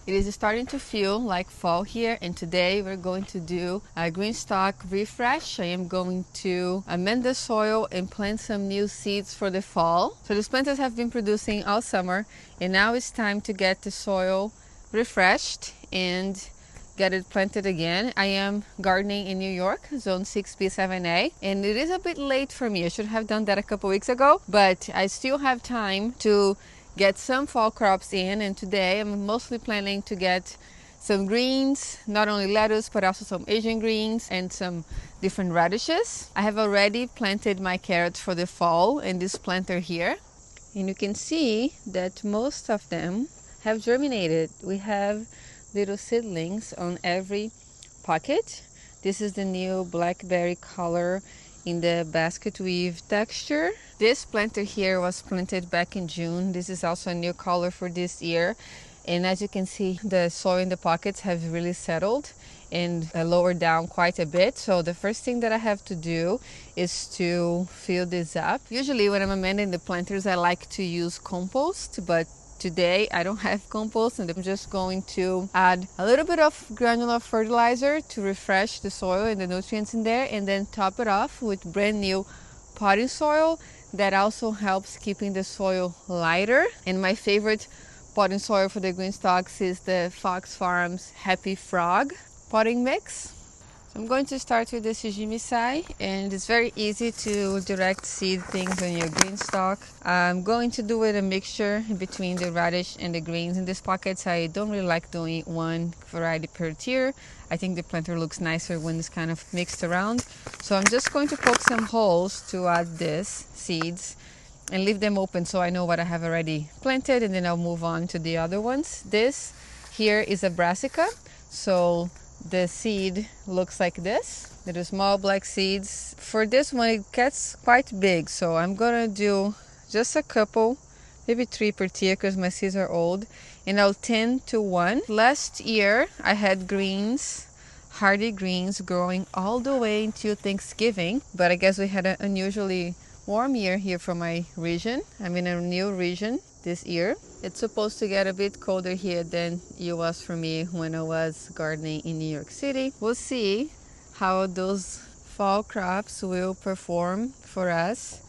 It is starting to feel like fall here, and today we're going to do a GreenStalk refresh. I am going to amend the soil and plant some new seeds for the fall. So these planters have been producing all summer, and now it's time to get the soil refreshed and get it planted again. I am gardening in New York, zone 6B7A, and it is a bit late for me. I should have done that a couple weeks ago, but I still have time to get some fall crops in, and today I'm mostly planning to get some greens, not only lettuce but also some Asian greens and some different radishes. I have already planted my carrots for the fall in this planter here, and you can see that most of them have germinated. We have little seedlings on every pocket. This is the new blackberry color in the basket weave texture. This planter here was planted back in June. This is also a new color for this year, and as you can see, the soil in the pockets have really settled and lowered down quite a bit. So the first thing that I have to do is to fill this up. Usually when I'm amending the planters, I like to use compost, but today I don't have compost, and I'm just going to add a little bit of granular fertilizer to refresh the soil and the nutrients in there, and then top it off with brand new potting soil that also helps keeping the soil lighter. And my favorite potting soil for the GreenStalks is the Fox Farms Happy Frog potting mix. I'm going to start with the Shijimisai, and it's very easy to direct seed things on your GreenStalk. I'm going to do it a mixture between the radish and the greens in these pockets. I don't really like doing one variety per tier. I think the planter looks nicer when it's kind of mixed around. So I'm just going to poke some holes to add these seeds and leave them open so I know what I have already planted, and then I'll move on to the other ones. This here is a brassica, so the seed looks like this. Little small black seeds. For this one it gets quite big, so I'm gonna do just a couple, maybe 3 per tier because my seeds are old, and I'll 10 to 1. Last year I had greens, hardy greens, growing all the way until Thanksgiving, but I guess we had an unusually warm year here for my region. I'm in a new region this year. It's supposed to get a bit colder here than it was for me when I was gardening in New York City. We'll see how those fall crops will perform for us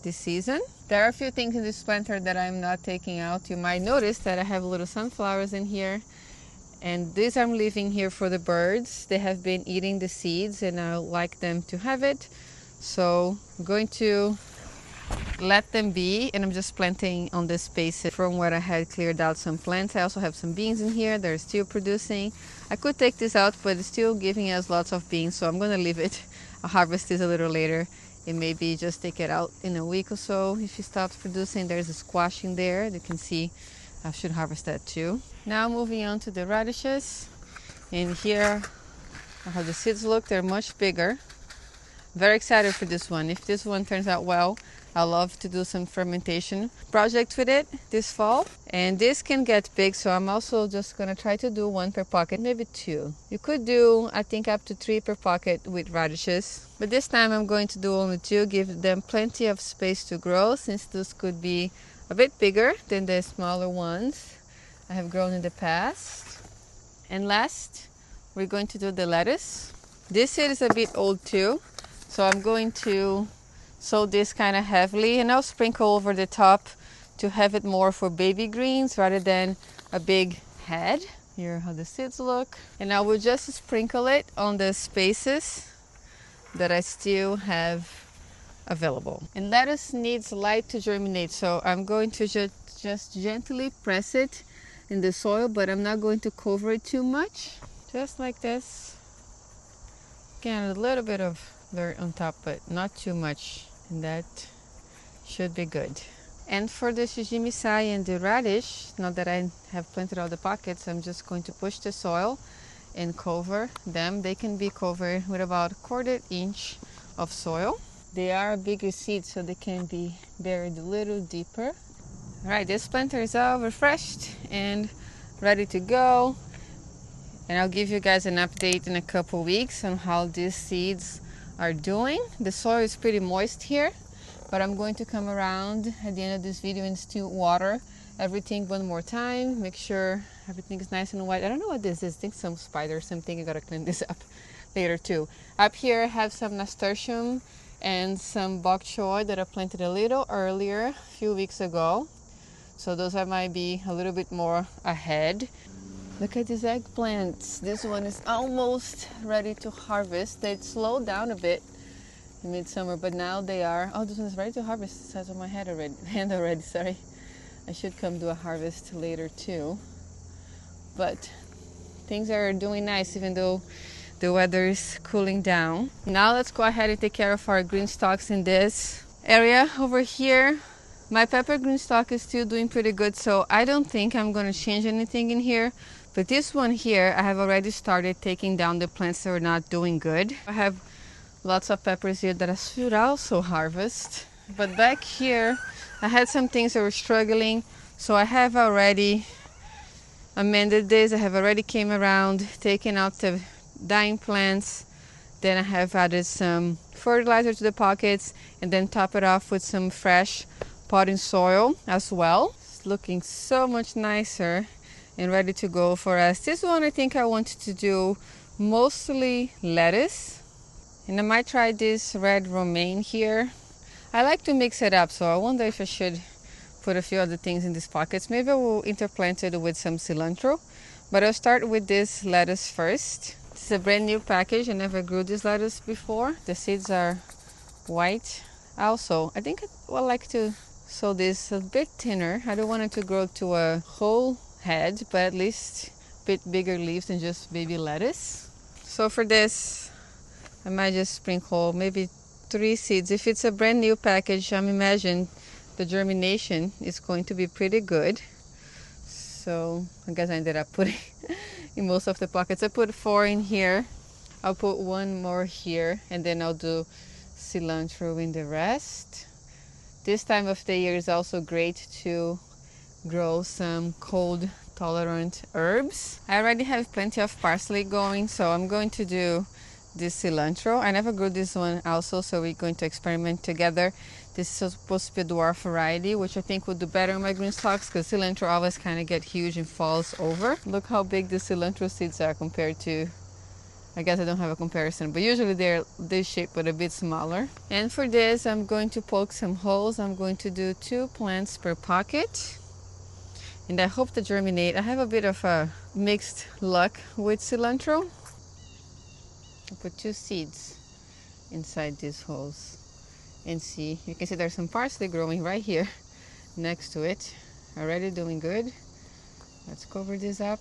this season. There are a few things in this planter that I'm not taking out. You might notice that I have little sunflowers in here, and these I'm leaving here for the birds. They have been eating the seeds and I like them to have it, so I'm going to let them be, and I'm just planting on the spaces from where I had cleared out some plants. I also have some beans in here. They're still producing. I could take this out, but it's still giving us lots of beans, so I'm gonna leave it. I'll harvest this a little later and maybe just take it out in a week or so if it stops producing. There's a squash in there. You can see I should harvest that too. Now moving on to the radishes, and here how the seeds look. They're much bigger. Very excited for this one. If this one turns out well, I love to do some fermentation project with it this fall. And this can get big, so I'm also just gonna try to do 1 per pocket, maybe 2. You could do, I think, up to 3 per pocket with radishes, but this time I'm going to do only 2, give them plenty of space to grow, since this could be a bit bigger than the smaller ones I have grown in the past. And last, we're going to do the lettuce. This seed is a bit old too, so I'm going to sow this kind of heavily, and I'll sprinkle over the top to have it more for baby greens rather than a big head. Here how the seeds look. And I will just sprinkle it on the spaces that I still have available. And lettuce needs light to germinate, so I'm going to just gently press it in the soil, but I'm not going to cover it too much. Just like this. Again, a little bit of dirt on top, but not too much, and that should be good. And for the Shijimisai and the radish, now that I have planted all the pockets, I'm just going to push the soil and cover them. They can be covered with about 1/4 inch of soil. They are bigger seeds, so they can be buried a little deeper. All right, this planter is all refreshed and ready to go. And I'll give you guys an update in a couple weeks on how these seeds are doing. The soil is pretty moist here, but I'm going to come around at the end of this video and still water everything one more time, make sure Everything is nice and white. I don't know what this is. I think some spider or something. I gotta clean this up later too. Up here I have some nasturtium and some bok choy that I planted a little earlier, a few weeks ago. So those might be a little bit more ahead. Look at these eggplants. This one is almost ready to harvest. They slowed down a bit in midsummer, but now they are. Oh, this one is ready to harvest. The size of my hand already. Sorry. I should come do a harvest later too. But things are doing nice even though the weather is cooling down. Now let's go ahead and take care of our green stalks in this area over here. My pepper green stalk is still doing pretty good, so I don't think I'm going to change anything in here. But this one here, I have already started taking down the plants that are not doing good. I have lots of peppers here that I should also harvest. But back here, I had some things that were struggling, so I have already amended this. I have already came around, taken out the dying plants. Then I have added some fertilizer to the pockets and then top it off with some fresh potting soil as well. It's looking so much nicer and ready to go for us. This one I think I wanted to do mostly lettuce, and I might try this red romaine here. I like to mix it up, so I wonder if I should put a few other things in these pockets. Maybe I will interplant it with some cilantro, but I'll start with this lettuce first. This is a brand new package. I never grew this lettuce before. The seeds are white. Also, I think I would like to sow this a bit thinner. I don't want it to grow to a whole head, but at least a bit bigger leaves than just baby lettuce. So for this, I might just sprinkle maybe 3 seeds. If it's a brand new package, I'm imagining the germination is going to be pretty good. So I guess I ended up putting in most of the pockets. I put 4 in here. I'll put 1 more here, and then I'll do cilantro in the rest. This time of the year is also great to grow some cold tolerant herbs. I already have plenty of parsley going, so I'm going to do this cilantro. I never grew this one also, so we're going to experiment together. This is supposed to be a dwarf variety, which I think would do better in my green stalks because cilantro always kind of get huge and falls over. Look how big the cilantro seeds are compared to, I guess I don't have a comparison, but usually they're this shape but a bit smaller. And for this, I'm going to poke some holes. I'm going to do 2 plants per pocket, and I hope to germinate. I have a bit of a mixed luck with cilantro. I put 2 seeds inside these holes. And see, you can see there's some parsley growing right here next to it. Already doing good. Let's cover this up.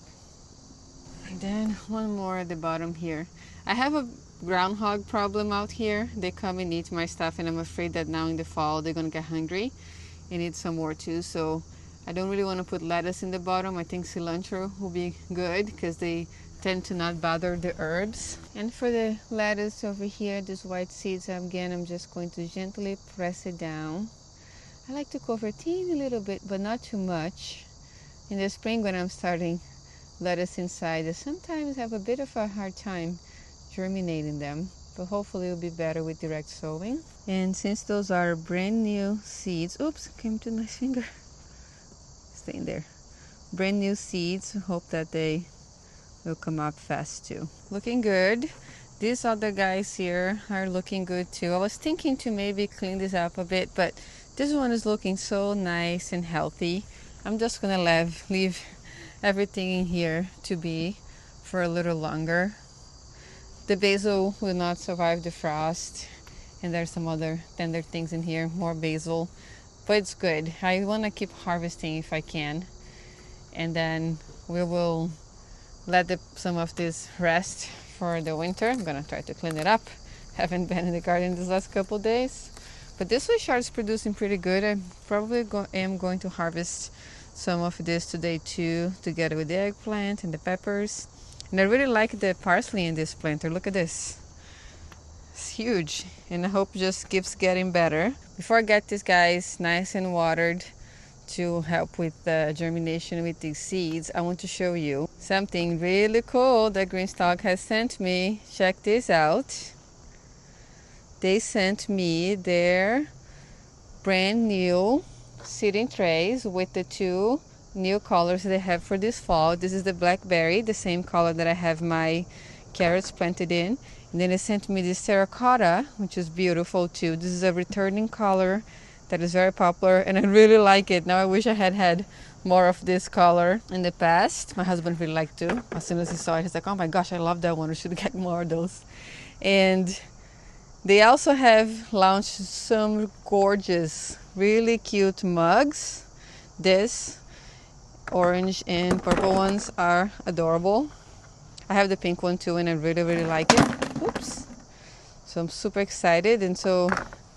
And then 1 more at the bottom here. I have a groundhog problem out here. They come and eat my stuff, and I'm afraid that now in the fall they're gonna get hungry and eat some more too. So I don't really want to put lettuce in the bottom. I think cilantro will be good because they tend to not bother the herbs. And for the lettuce over here, these white seeds, again, I'm just going to gently press it down. I like to cover a teeny little bit, but not too much. In the spring when I'm starting lettuce inside, I sometimes have a bit of a hard time germinating them, but hopefully it'll be better with direct sowing. And since those are brand new seeds, oops, came to my finger. Stay in there. Brand new seeds, hope that they will come up fast too. Looking good. These other guys here are looking good too. I was thinking to maybe clean this up a bit, but this one is looking so nice and healthy. I'm just gonna leave everything in here to be for a little longer. The basil will not survive the frost, and there's some other tender things in here, more basil, but it's good. I want to keep harvesting if I can, and then we will let some of this rest for the winter. I'm gonna try to clean it up. Haven't been in the garden these last couple days, but this one starts producing pretty good. I probably am going to harvest some of this today too, together with the eggplant and the peppers. And I really like the parsley in this planter. Look at this. It's huge, and I hope it just keeps getting better. Before I get these guys nice and watered to help with the germination with these seeds, I want to show you something really cool that GreenStalk has sent me. Check this out. They sent me their brand new seeding trays with the 2 new colors they have for this fall. This is the blackberry, the same color that I have my carrots planted in. And then they sent me this terracotta, which is beautiful too. This is a returning color that is very popular, and I really like it. Now I wish I had more of this color in the past. My husband really liked to. As soon as he saw it, he's like, oh my gosh, I love that one. We should get more of those. And they also have launched some gorgeous, really cute mugs. This orange and purple ones are adorable. I have the pink one too, and I really, really like it. Oops. So I'm super excited and so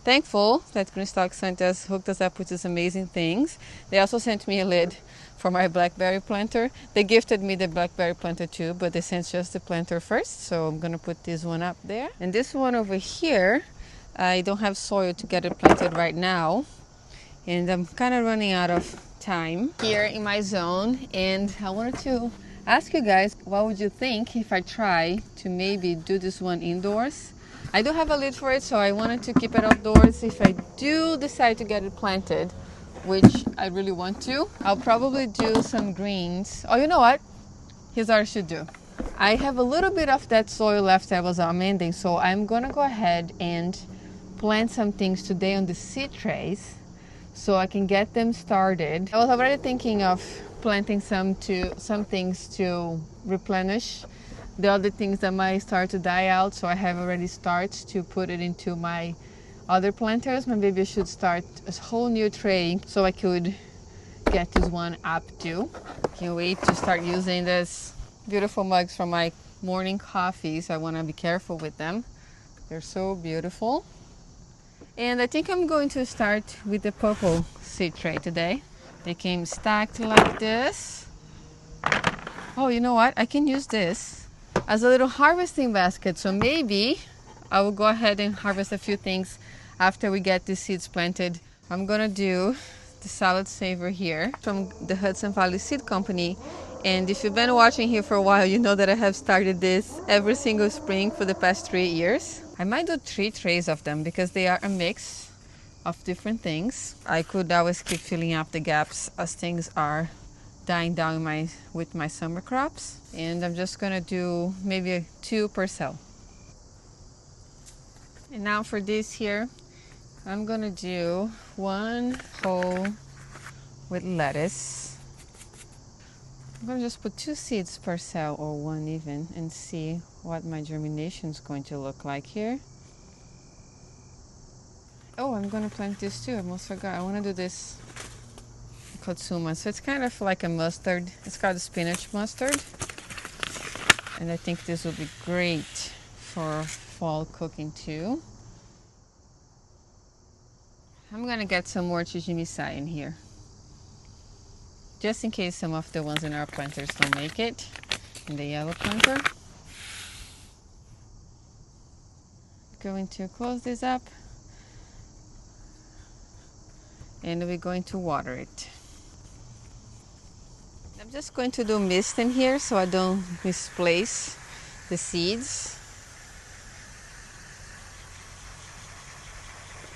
thankful that GreenStalk hooked us up with these amazing things. They also sent me a lid for my blackberry planter. They gifted me the blackberry planter too, but they sent just the planter first. So I'm gonna put this one up there. And this one over here, I don't have soil to get it planted right now. And I'm kind of running out of time here in my zone. And I wanted to ask you guys, what would you think if I try to maybe do this one indoors? I do have a lid for it, so I wanted to keep it outdoors. If I do decide to get it planted, which I really want to, I'll probably do some greens. Oh, you know what? Here's what I should do. I have a little bit of that soil left that was amending, so I'm gonna go ahead and plant some things today on the seed trays so I can get them started. I was already thinking of planting some things to replenish the other things that might start to die out, so I have already started to put it into my other planters. Maybe I should start a whole new tray so I could get this one up too. Can't wait to start using this beautiful mugs for my morning coffee, so I want to be careful with them. They're so beautiful. And I think I'm going to start with the purple seed tray today. They came stacked like this. Oh, you know what? I can use this as a little harvesting basket. So maybe I will go ahead and harvest a few things after we get the seeds planted. I'm gonna do the salad saver here from the Hudson Valley Seed Company. And if you've been watching here for a while, you know that I have started this every single spring for the past 3 years. I might do 3 trays of them because they are a mix of different things. I could always keep filling up the gaps as things are dying down with my summer crops. And I'm just gonna do maybe 2 per cell. And now for this here, I'm gonna do 1 hole with lettuce. I'm gonna just put 2 seeds per cell, or 1 even, and see what my germination is going to look like here. Oh, I'm gonna plant this too. I almost forgot. I wanna do this Kutsuma. So it's kind of like a mustard. It's called a spinach mustard. And I think this will be great for fall cooking too. I'm gonna get some more Chichimisa in here, just in case some of the ones in our planters don't make it in the yellow planter. Going to close this up, and we're going to water it. I'm just going to do mist in here so I don't misplace the seeds.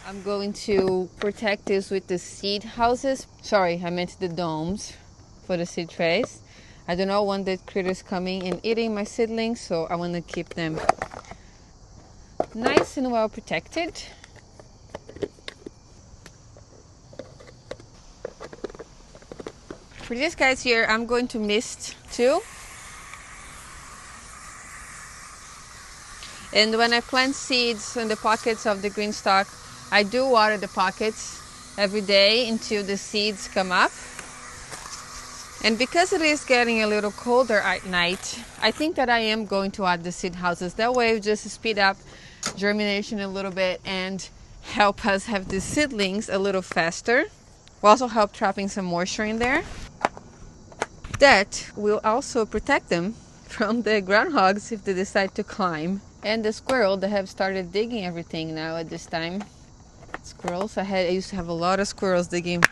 I'm going to protect this with the seed houses. Sorry, I meant the domes for the seed trays. I do not want the critters coming and eating my seedlings, so I want to keep them nice and well protected. For these guys here, I'm going to mist too. And when I plant seeds in the pockets of the GreenStalk, I do water the pockets every day until the seeds come up. And because it is getting a little colder at night, I think that I am going to add the seed houses. That way, just speed up germination a little bit and help us have the seedlings a little faster. Will also help trapping some moisture in there. That will also protect them from the groundhogs if they decide to climb. And the squirrel that have started digging everything now at this time. Squirrels. I used to have a lot of squirrels digging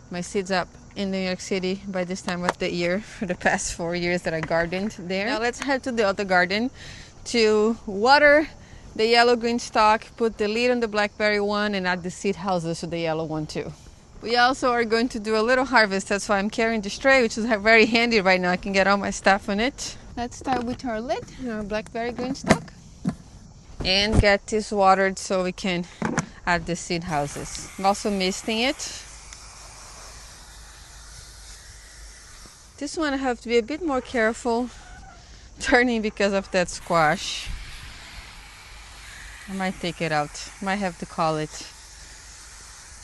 my seeds up in New York City by this time of the year for the past 4 years that I gardened there. Now let's head to the other garden to water the yellow GreenStalk, put the lid on the blackberry one, and add the seed houses to the yellow one too. We also are going to do a little harvest. That's why I'm carrying the tray, which is very handy right now. I can get all my stuff on it. Let's start with our lid, our blackberry GreenStalk, and get this watered so we can add the seed houses. I'm also misting it. This one I have to be a bit more careful turning because of that squash. I might take it out. Might have to call it.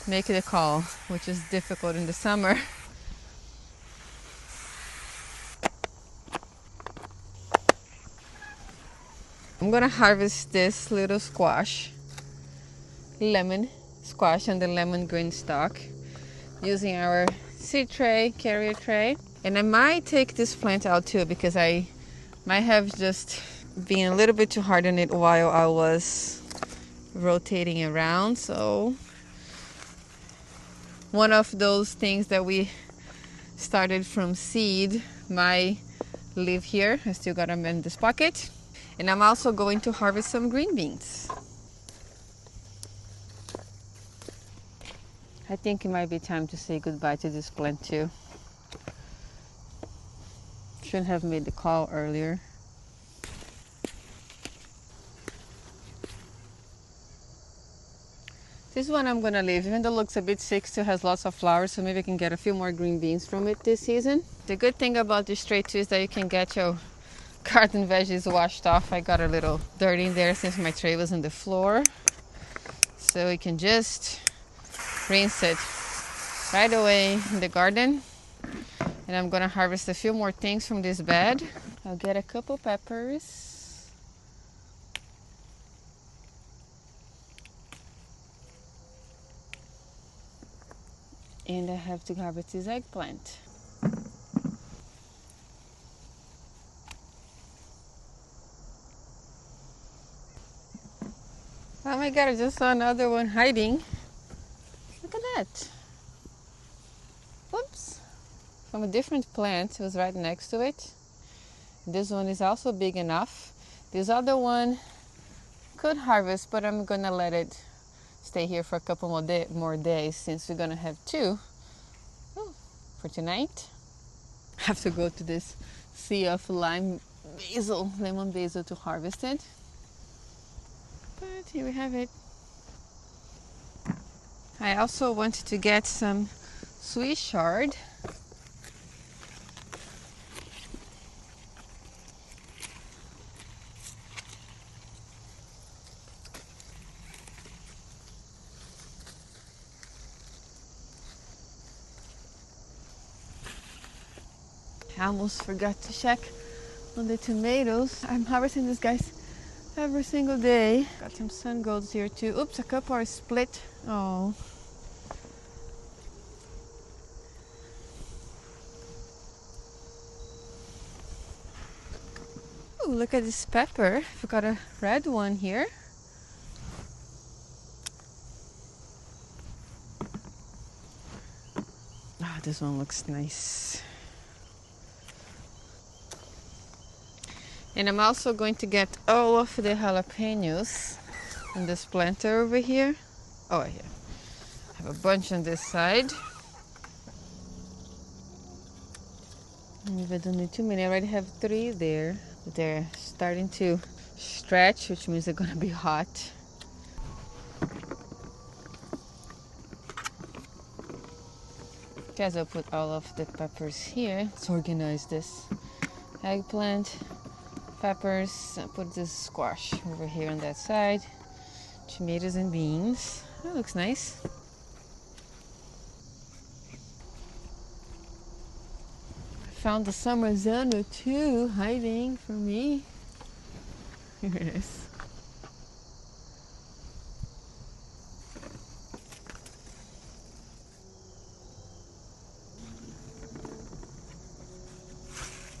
Make it a call, which is difficult in the summer. I'm gonna harvest this little squash, lemon squash, and the lemon GreenStalk using our seed tray, carrier tray. And I might take this plant out too because I might have just been a little bit too hard on it while I was rotating around. So one of those things that we started from seed might live here. I still gotta amend this pocket. And I'm also going to harvest some green beans. I think it might be time to say goodbye to this plant too. Shouldn't have made the call earlier. This one I'm gonna leave, even though it looks a bit sick, still has lots of flowers, so maybe I can get a few more green beans from it this season. The good thing about this tray too is that you can get your garden veggies washed off. I got a little dirt in there since my tray was on the floor, so we can just rinse it right away in the garden. And I'm gonna harvest a few more things from this bed. I'll get a couple peppers, and I have to harvest this eggplant. Oh my god, I just saw another one hiding. Look at that. Whoops. From a different plant, it was right next to it. This one is also big enough. This other one could harvest, but I'm gonna let it stay here for a couple more days since we're gonna have two for tonight. I have to go to this sea of lemon basil to harvest it. But here we have it. I also wanted to get some Swiss chard. I almost forgot to check on the tomatoes. I'm harvesting these guys every single day. Got some sun golds here too. Oops, a couple are split. Oh. Ooh, look at this pepper. We've got a red one here. Ah, this one looks nice. And I'm also going to get all of the jalapenos in this planter over here. Oh, yeah. I have a bunch on this side. Maybe I don't need too many. I already have 3 there. They're starting to stretch, which means they're gonna be hot. Guess I'll put all of the peppers here. Let's organize this. Eggplant, peppers, and put this squash over here on that side. Tomatoes and beans. That looks nice. Found the summer zano too, hiding from me. Here it is.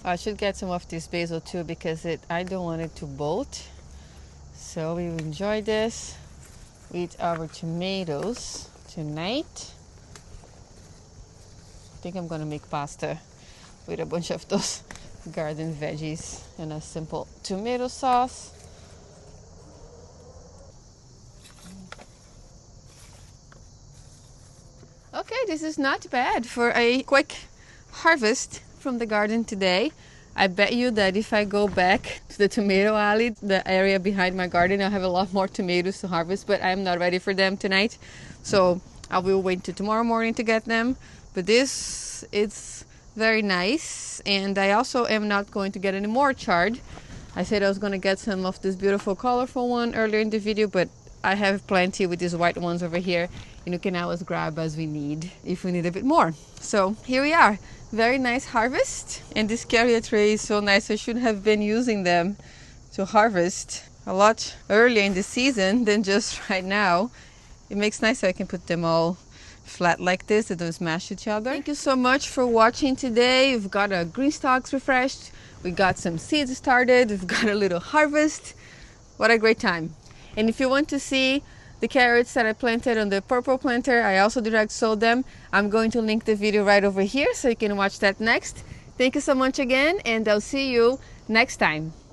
I should get some of this basil too because I don't want it to bolt. So we will enjoy this with our tomatoes tonight. I think I'm gonna make pasta with a bunch of those garden veggies and a simple tomato sauce. Okay, this this is not bad for a quick harvest from the garden today. I bet you that if I go back to the tomato alley, the area behind my garden, I'll have a lot more tomatoes to harvest, but I'm not ready for them tonight. So I will wait till tomorrow morning to get them. But this, it's very nice. And I also am not going to get any more chard. I said I was going to get some of this beautiful colorful one earlier in the video, but I have plenty with these white ones over here. And you can always grab as we need, if we need a bit more. So here we are. Very nice harvest. And this carrier tray is so nice. I should have been using them to harvest a lot earlier in the season than just right now. It makes nice so I can put them all flat like this. They don't smash each other. Thank you so much for watching today. We've got our GreenStalks refreshed. We got some seeds started. We've got a little harvest. What a great time. And if you want to see the carrots that I planted on the purple planter, I also direct sowed them. I'm going to link the video right over here so you can watch that next. Thank you so much again, and I'll see you next time.